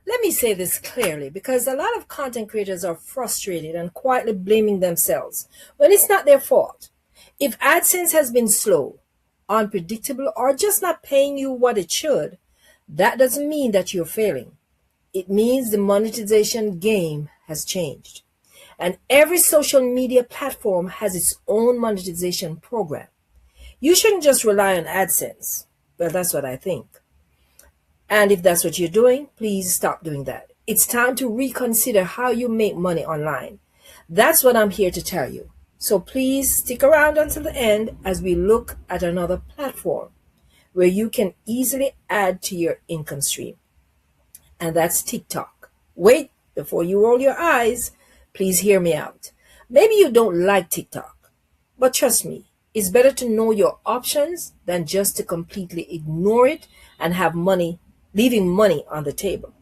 Let me say this clearly because a lot of content creators are frustrated and quietly blaming themselves when it's not their fault. If AdSense has been slow, unpredictable, or just not paying you what it should, that doesn't mean that you're failing. It means the monetization game has changed. And every social media platform has its own monetization program. You shouldn't just rely on AdSense. Well, that's what I think. And if that's what you're doing, please stop doing that. It's time to reconsider how you make money online. That's what I'm here to tell you. So please stick around until the end as we look at another platform where you can easily add to your income stream. And that's TikTok. Wait, before you roll your eyes, please hear me out. Maybe you don't like TikTok, but trust me, it's better to know your options than just to completely ignore it and have money, leaving money on the table.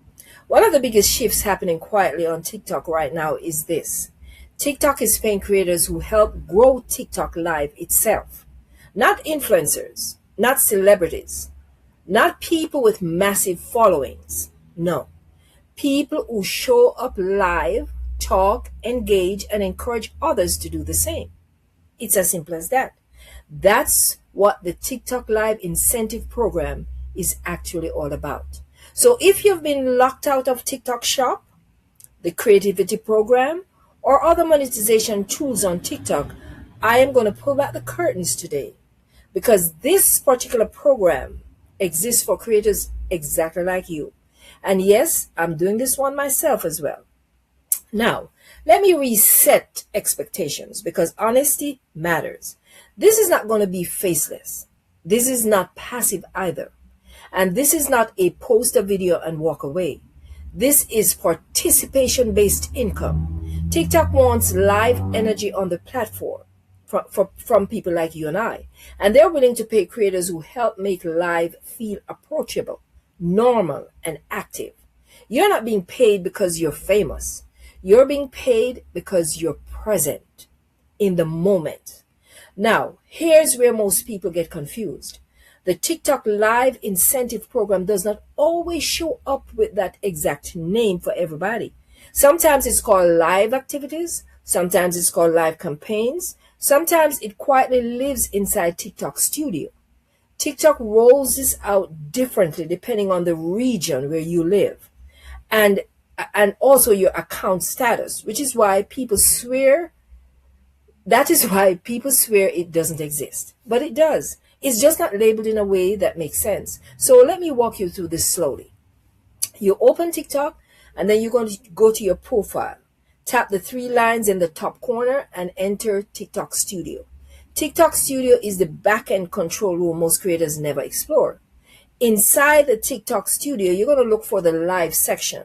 One of the biggest shifts happening quietly on TikTok right now is this. TikTok is paying creators who help grow TikTok Live itself. Not influencers, not celebrities, not people with massive followings. No. People who show up live, talk, engage, and encourage others to do the same. It's as simple as that. That's what the TikTok Live incentive program is actually all about. So if you've been locked out of TikTok Shop, the creativity program, or other monetization tools on TikTok, I am going to pull back the curtains today because this particular program exists for creators exactly like you. And yes, I'm doing this one myself as well. Now, let me reset expectations because honesty matters. This is not going to be faceless. This is not passive either. And this is not a post a video and walk away. This is participation-based income. TikTok wants live energy on the platform from people like you and I. And they're willing to pay creators who help make live feel approachable, normal, and active. You're not being paid because you're famous. You're being paid because you're present in the moment. Now, here's where most people get confused. The TikTok Live incentive program does not always show up with that exact name for everybody. Sometimes it's called live activities. Sometimes it's called live campaigns. Sometimes it quietly lives inside TikTok Studio. TikTok rolls this out differently depending on the region where you live and also your account status, which is why people swear it doesn't exist. But it does. It's just not labeled in a way that makes sense. So let me walk you through this slowly. You open TikTok and then you're going to go to your profile. Tap the three lines in the top corner and enter TikTok Studio. TikTok Studio is the back-end control room most creators never explore. Inside the TikTok Studio, you're going to look for the live section.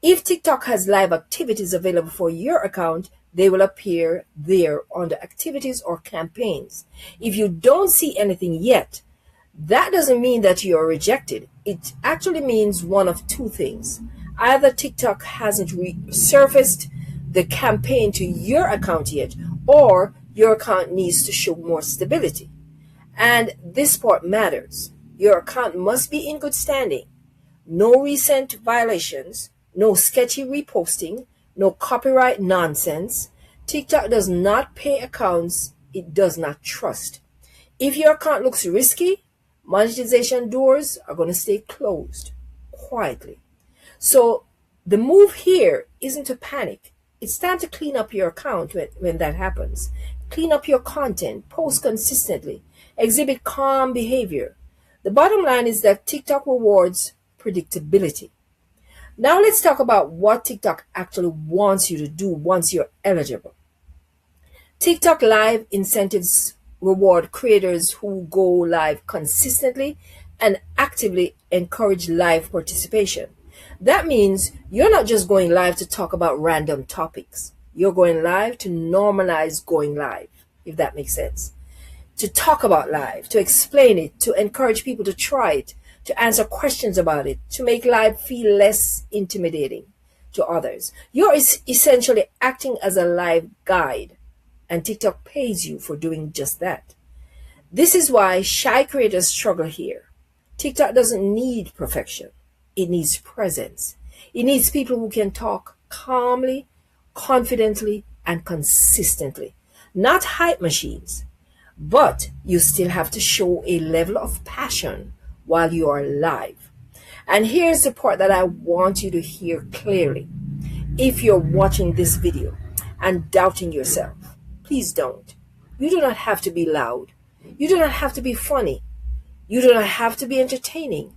If TikTok has live activities available for your account, they will appear there under activities or campaigns. If you don't see anything yet, that doesn't mean that you are rejected. It actually means one of two things. Either TikTok hasn't resurfaced the campaign to your account yet, or your account needs to show more stability. And this part matters. Your account must be in good standing. No recent violations, no sketchy reposting, no copyright nonsense. TikTok does not pay accounts it does not trust. If your account looks risky, monetization doors are going to stay closed quietly. So the move here isn't to panic. It's time to clean up your account when that happens. Clean up your content, post consistently, exhibit calm behavior. The bottom line is that TikTok rewards predictability. Now let's talk about what TikTok actually wants you to do once you're eligible. TikTok Live incentives reward creators who go live consistently and actively encourage live participation. That means you're not just going live to talk about random topics. You're going live to normalize going live, if that makes sense. To talk about live, to explain it, to encourage people to try it, to answer questions about it, to make live feel less intimidating to others. You're essentially acting as a live guide, and TikTok pays you for doing just that. This is why shy creators struggle here. TikTok doesn't need perfection. It needs presence. It needs people who can talk calmly, confidently, and consistently. Not hype machines, but you still have to show a level of passion while you are live. And here's the part that I want you to hear clearly. If you're watching this video and doubting yourself, please don't. You do not have to be loud. You do not have to be funny. You do not have to be entertaining.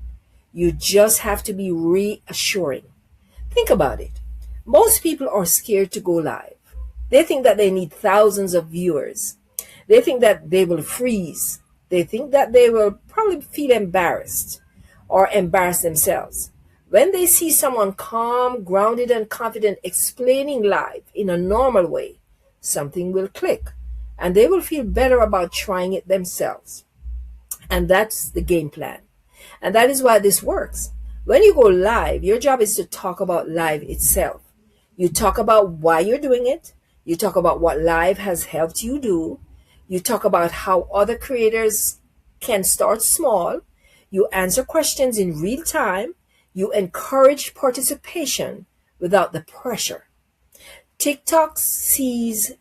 You just have to be reassuring. Think about it. Most people are scared to go live. They think that they need thousands of viewers. They think that they will freeze. They think that they will probably feel embarrassed or embarrass themselves. When they see someone calm, grounded, and confident explaining live in a normal way, something will click and they will feel better about trying it themselves. And that's the game plan. And that is why this works. When you go live, your job is to talk about live itself. You talk about why you're doing it. You talk about what live has helped you do. You talk about how other creators can start small. You answer questions in real time. You encourage participation without the pressure. TikTok sees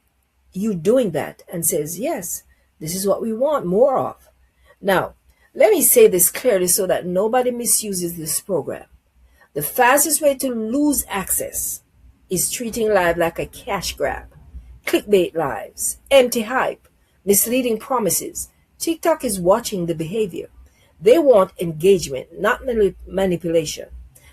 you doing that and says, yes, this is what we want more of. Now, let me say this clearly so that nobody misuses this program. The fastest way to lose access is treating live like a cash grab. Clickbait lives, empty hype, misleading promises. TikTok is watching the behavior. They want engagement, not manipulation.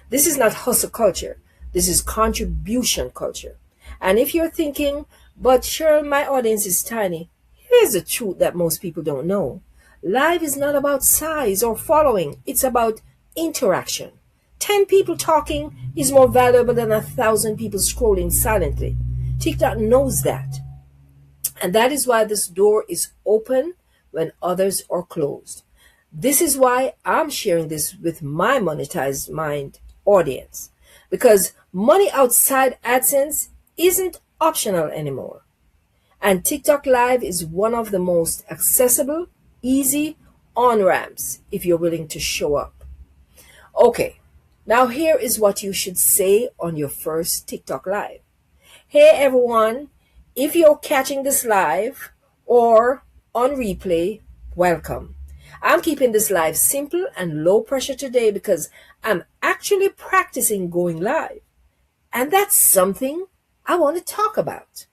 This is not hustle culture. This is contribution culture. And if you're thinking, but Cheryl, my audience is tiny, here's the truth that most people don't know. Live is not about size or following. It's about interaction. 10 people talking is more valuable than 1,000 people scrolling silently. TikTok knows that. And that is why this door is open when others are closed. This is why I'm sharing this with my Monetized Mind audience. Because money outside AdSense isn't optional anymore. And TikTok Live is one of the most accessible, easy on-ramps if you're willing to show up. Okay, now here is what you should say on your first TikTok Live. Hey everyone, if you're catching this live or on replay, welcome. I'm keeping this live simple and low pressure today because I'm actually practicing going live. And that's something I want to talk about.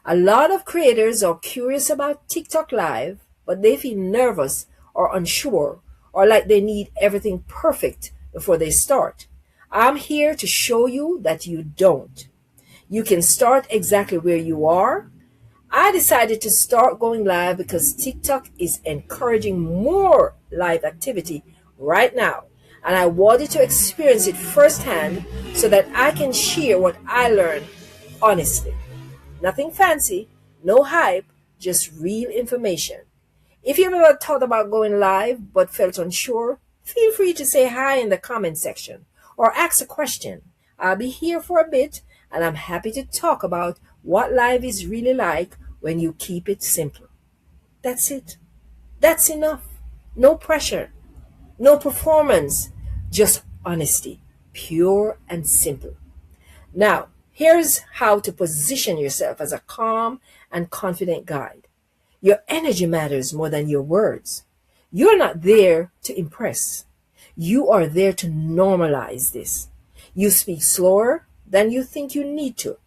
A lot of creators are curious about TikTok Live, but they feel nervous or unsure or like they need everything perfect before they start. I'm here to show you that you don't. You can start exactly where you are. I decided to start going live because TikTok is encouraging more live activity right now. And I wanted to experience it firsthand so that I can share what I learned honestly. Nothing fancy, no hype, just real information. If you've ever thought about going live but felt unsure, feel free to say hi in the comment section or ask a question. I'll be here for a bit and I'm happy to talk about what live is really like when you keep it simple. That's it. That's enough. No pressure, no performance, just honesty, pure and simple. Now, here's how to position yourself as a calm and confident guide. Your energy matters more than your words. You're not there to impress. You are there to normalize this. You speak slower than you think you need to.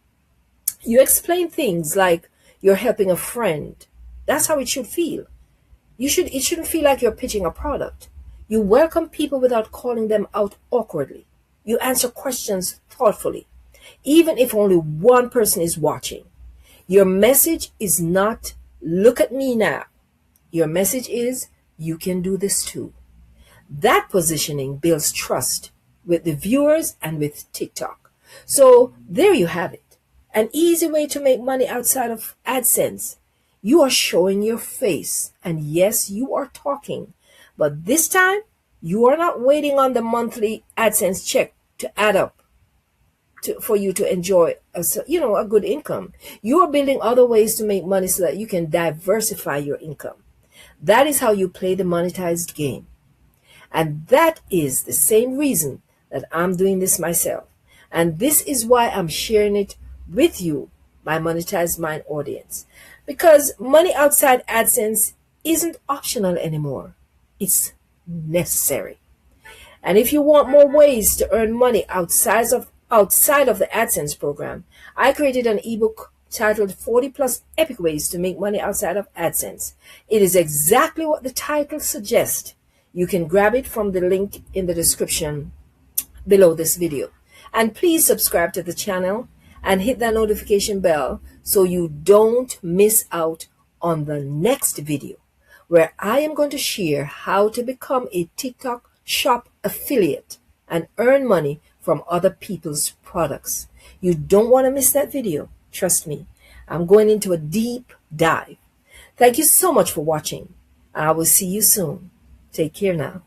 You explain things like you're helping a friend. That's how it should feel. It shouldn't feel like you're pitching a product. You welcome people without calling them out awkwardly. You answer questions thoughtfully, even if only one person is watching. Your message is not, look at me now. Your message is, you can do this too. That positioning builds trust with the viewers and with TikTok. So there you have it. An easy way to make money outside of AdSense. You are showing your face, and yes, you are talking. But this time, you are not waiting on the monthly AdSense check to add up for you to enjoy a good income. You are building other ways to make money so that you can diversify your income. That is how you play the monetized game. And that is the same reason that I'm doing this myself. And this is why I'm sharing it with you, my Monetized Mind audience. Because money outside AdSense isn't optional anymore. It's necessary. And if you want more ways to earn money outside of the AdSense program, I created an ebook titled 40 plus epic ways to make money outside of AdSense. It is exactly what the title suggests. You can grab it from the link in the description below this video. And please subscribe to the channel and hit that notification bell so you don't miss out on the next video, where I am going to share how to become a TikTok shop affiliate and earn money from other people's products. You don't want to miss that video. Trust me, I'm going into a deep dive. Thank you so much for watching. I will see you soon. Take care now.